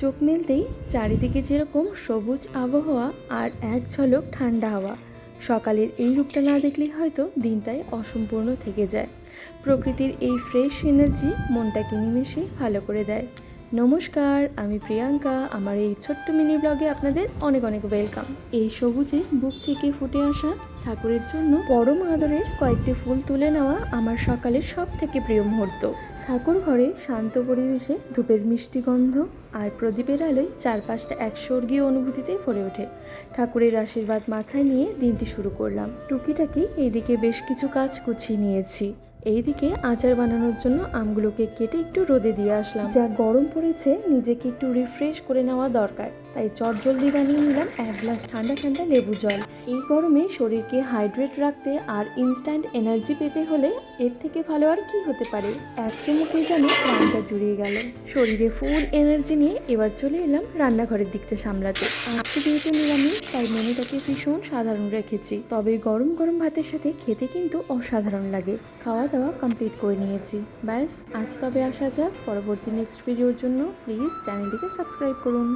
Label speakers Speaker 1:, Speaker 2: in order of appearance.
Speaker 1: চোখ মেলতেই চারিদিকে যেরকম সবুজ আবহাওয়া আর এক ঝলক ঠান্ডা হাওয়া। সকালের এই রূপটা না দেখলেই হয়তো দিনটাই অসম্পূর্ণ থেকে যায়। প্রকৃতির এই ফ্রেশ এনার্জি মনটাকে নিমেষে ভালো করে দেয়। নমস্কার, আমি প্রিয়াঙ্কা। আমার এই ছোট্ট মিনি ব্লগে আপনাদের অনেক অনেক ওয়েলকাম। এই সবুজে বুক থেকে ফুটে আসা ঠাকুরের জন্য পরম আদরের কয়েকটি ফুল তুলে নেওয়া আমার সকালের সব থেকে প্রিয় মুহূর্ত। ঠাকুর ঘরে শান্ত পরিবেশে ধূপের মিষ্টি গন্ধ আর প্রদীপের আলোয় চারপাশটা এক স্বর্গীয় অনুভূতিতে ভরে ওঠে। ঠাকুরের আশীর্বাদ মাথায় নিয়ে দিনটি শুরু করলাম। টুকিটাকি এইদিকে বেশ কিছু কাজ গুছিয়ে নিয়েছি। এইদিকে আচার বানানোর জন্য আমগুলোকে কেটে একটু রোদে দিয়ে আসলাম। যা গরম পড়েছে, নিজেকে একটু রিফ্রেশ করে নেওয়া দরকার, তাই চটজলদি বানিয়ে নিলাম এক গ্লাস ঠান্ডা ঠান্ডা লেবু জল। এই গরমে শরীরকে হাইড্রেট রাখতে আর ইনস্ট্যান্ট এনার্জি পেতে হলে এর থেকে ভালো আর কি হতে পারে। এক চুমুকে যেন প্রাণটা জুড়িয়ে গেল। শরীরে ফুল এনার্জি নিয়ে এবার চলে এলাম রান্নাঘরের দিকটা সামলাতে। আজকে যেহেতু নিরামিষ, তাই মেনুটাকে ভীষণ সাধারণ রেখেছি, তবে গরম গরম ভাতের সাথে খেতে কিন্তু অসাধারণ লাগে। খাওয়া দাওয়া কমপ্লিট করে নিয়েছি। ব্যাস, আজ তবে আসা যাক পরবর্তী নেক্সট ভিডিওর জন্য। প্লিজ চ্যানেলটিকে সাবস্ক্রাইব করুন।